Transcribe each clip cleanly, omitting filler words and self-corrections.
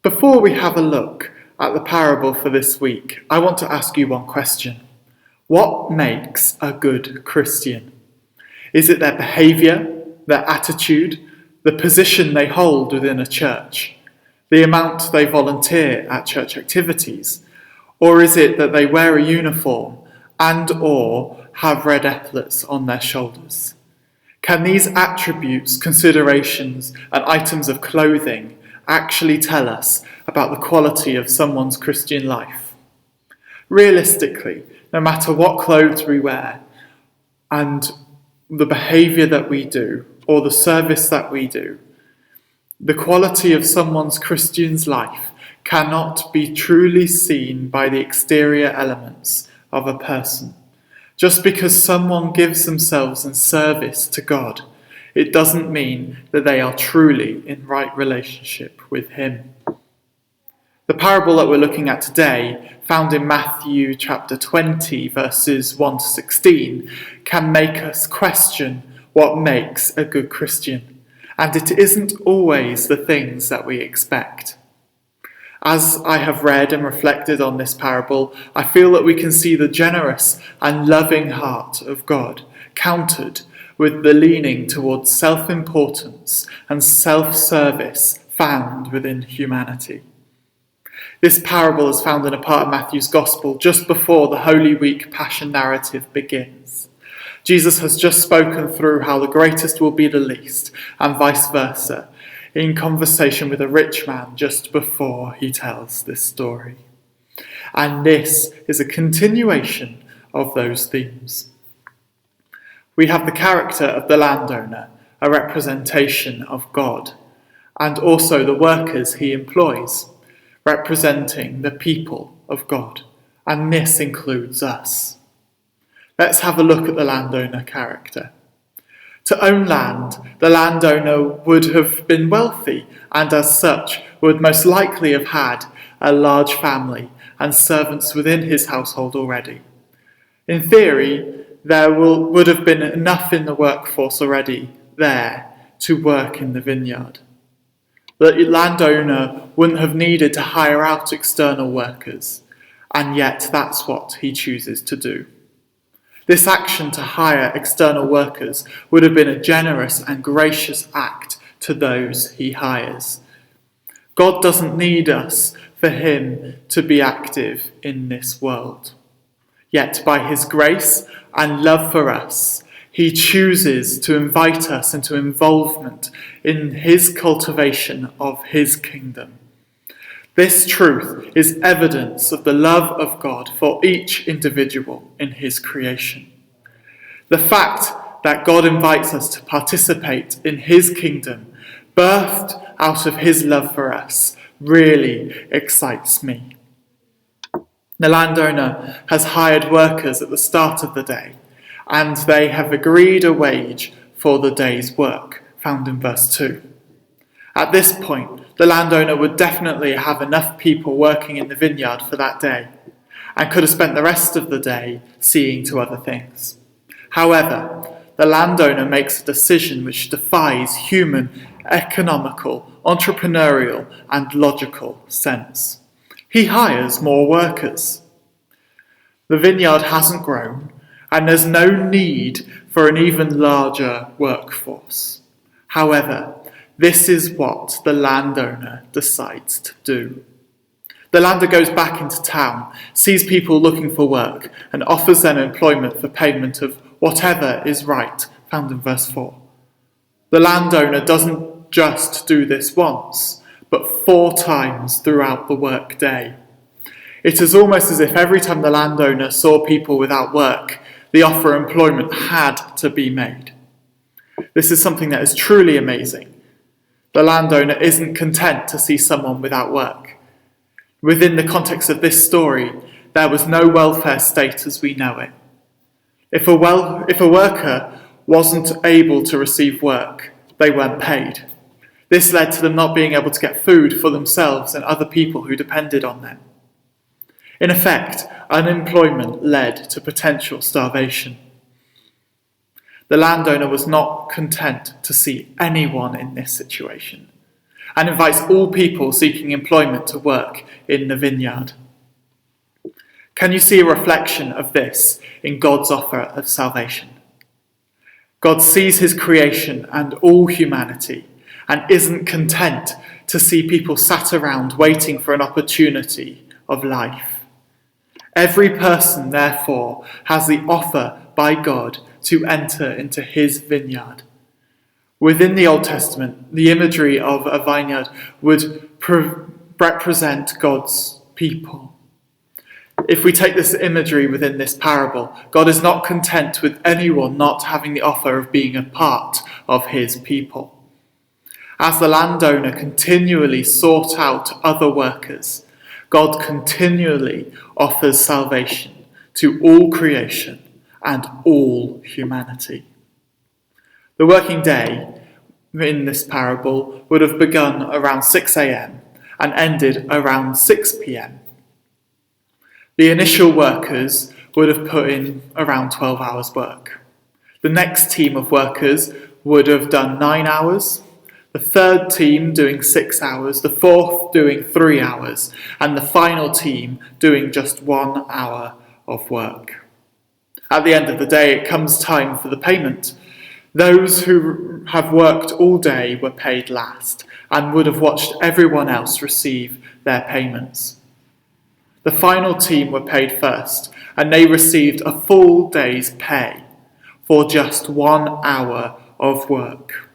Before we have a look at the parable for this week, I want to ask you one question. What makes a good Christian? Is it their behaviour, their attitude, the position they hold within a church, the amount they volunteer at church activities, or is it that they wear a uniform and/or have red epaulets on their shoulders? Can these attributes, considerations, and items of clothing actually tell us about the quality of someone's Christian life? Realistically, no matter what clothes we wear and the behaviour that we do or the service that we do, the quality of someone's Christian's life cannot be truly seen by the exterior elements of a person. Just because someone gives themselves in service to God, it doesn't mean that they are truly in right relationship with Him. The parable that we're looking at today, found in Matthew chapter 20, verses 1 to 16, can make us question what makes a good Christian. And it isn't always the things that we expect. As I have read and reflected on this parable, I feel that we can see the generous and loving heart of God countered with the leaning towards self-importance and self-service found within humanity. This parable is found in a part of Matthew's Gospel just before the Holy Week Passion narrative begins. Jesus has just spoken through how the greatest will be the least, and vice versa, in conversation with a rich man just before he tells this story. And this is a continuation of those themes. We have the character of the landowner, a representation of God, and also the workers he employs, representing the people of God, and this includes us. Let's have a look at the landowner character. To own land, the landowner would have been wealthy and as such would most likely have had a large family and servants within his household already. In theory, there would have been enough in the workforce already there to work in the vineyard. The landowner wouldn't have needed to hire out external workers, and yet that's what he chooses to do. This action to hire external workers would have been a generous and gracious act to those he hires. God doesn't need us for him to be active in this world. Yet by his grace and love for us, he chooses to invite us into involvement in his cultivation of his kingdom. This truth is evidence of the love of God for each individual in his creation. The fact that God invites us to participate in his kingdom, birthed out of his love for us, really excites me. The landowner has hired workers at the start of the day, and they have agreed a wage for the day's work, found in verse 2. At this point, the landowner would definitely have enough people working in the vineyard for that day, and could have spent the rest of the day seeing to other things. However, the landowner makes a decision which defies human, economical, entrepreneurial, and logical sense. He hires more workers. The vineyard hasn't grown, and there's no need for an even larger workforce. However, this is what the landowner decides to do. The landowner goes back into town, sees people looking for work, and offers them employment for payment of whatever is right, found in verse 4. The landowner doesn't just do this once, but 4 times throughout the work day. It is almost as if every time the landowner saw people without work, the offer of employment had to be made. This is something that is truly amazing. The landowner isn't content to see someone without work. Within the context of this story, there was no welfare state as we know it. If a worker wasn't able to receive work, they weren't paid. This led to them not being able to get food for themselves and other people who depended on them. In effect, unemployment led to potential starvation. The landowner was not content to see anyone in this situation. and invites all people seeking employment to work in the vineyard. Can you see a reflection of this in God's offer of salvation? God sees his creation and all humanity and isn't content to see people sat around waiting for an opportunity of life. Every person, therefore, has the offer by God to enter into his vineyard. Within the Old Testament, the imagery of a vineyard would represent God's people. If we take this imagery within this parable, God is not content with anyone not having the offer of being a part of his people. As the landowner continually sought out other workers, God continually offers salvation to all creation and all humanity. The working day in this parable would have begun around 6 a.m. and ended around 6 p.m. The initial workers would have put in around 12 hours work. The next team of workers would have done 9 hours, the third team doing 6 hours, the fourth doing 3 hours, and the final team doing just 1 hour of work. At the end of the day, it comes time for the payment. Those who have worked all day were paid last and would have watched everyone else receive their payments. The final team were paid first, and they received a full day's pay for just 1 hour of work.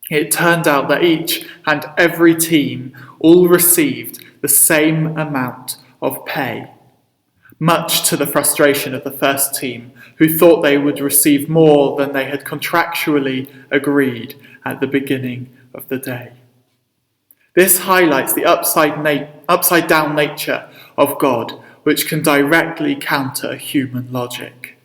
It turned out that each and every team all received the same amount of pay, much to the frustration of the first team, who thought they would receive more than they had contractually agreed at the beginning of the day. This highlights the upside down nature of God, which can directly counter human logic.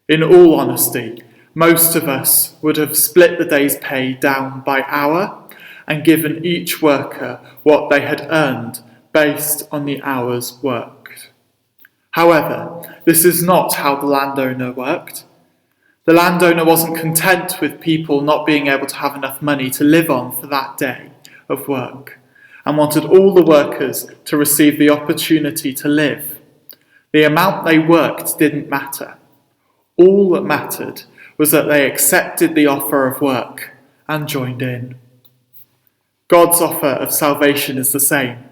In all honesty, most of us would have split the day's pay down by hour and given each worker what they had earned based on the hours worked. However, this is not how the landowner worked. The landowner wasn't content with people not being able to have enough money to live on for that day of work, and wanted all the workers to receive the opportunity to live. The amount they worked didn't matter. All that mattered was that they accepted the offer of work and joined in. God's offer of salvation is the same.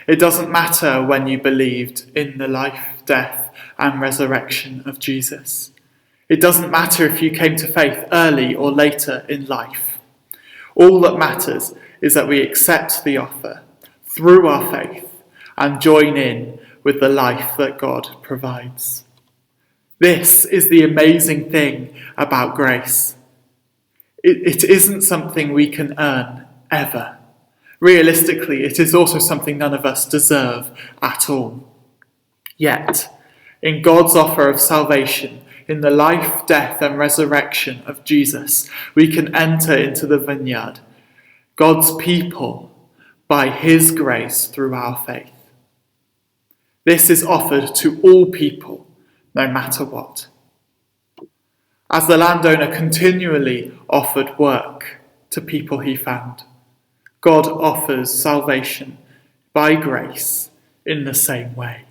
It doesn't matter when you believed in the life, death, and resurrection of Jesus. It doesn't matter if you came to faith early or later in life. All that matters is that we accept the offer through our faith and join in with the life that God provides. This is the amazing thing about grace. It isn't something we can earn, ever. Realistically, it is also something none of us deserve at all. Yet, in God's offer of salvation, in the life, death, and resurrection of Jesus, we can enter into the vineyard, God's people, by his grace through our faith. This is offered to all people, no matter what. As the landowner continually offered work to people he found, God offers salvation by grace in the same way.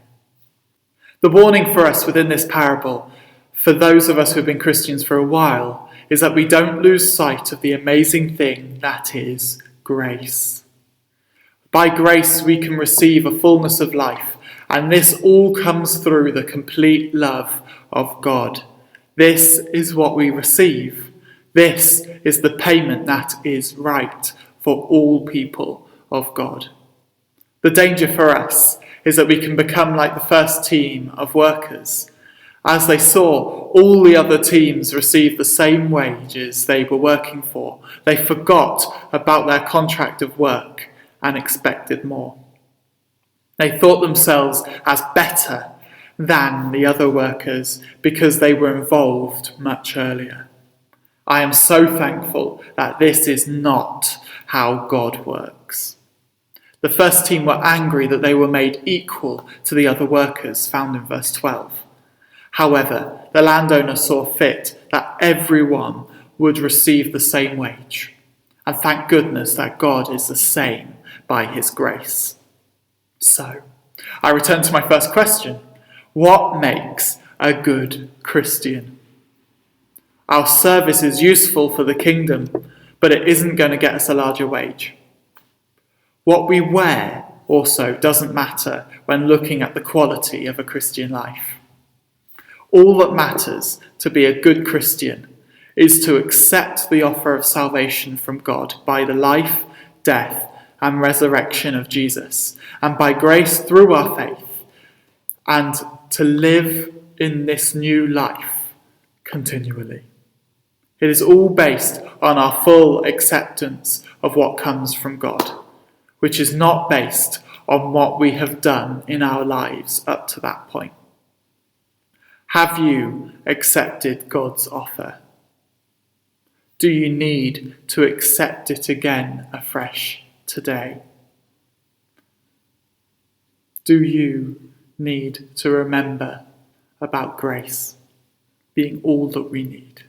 The warning for us within this parable, for those of us who have been Christians for a while, is that we don't lose sight of the amazing thing that is grace. By grace we can receive a fullness of life, and this all comes through the complete love of God. This is what we receive. This is the payment that is right for all people of God. The danger for us is that we can become like the first team of workers. As they saw all the other teams receive the same wages they were working for, they forgot about their contract of work and expected more. They thought themselves as better than the other workers because they were involved much earlier. I am so thankful that this is not how God works. The first team were angry that they were made equal to the other workers, found in verse 12. However, the landowner saw fit that everyone would receive the same wage, And thank goodness that God is the same by his grace. So, I return to my first question. What makes a good Christian? Our service is useful for the kingdom, but it isn't going to get us a larger wage. What we wear also doesn't matter when looking at the quality of a Christian life. All that matters to be a good Christian is to accept the offer of salvation from God by the life, death, and resurrection of Jesus, and by grace through our faith, and to live in this new life continually. It is all based on our full acceptance of what comes from God, which is not based on what we have done in our lives up to that point. Have you accepted God's offer? Do you need to accept it again afresh today? Do you need to remember about grace being all that we need?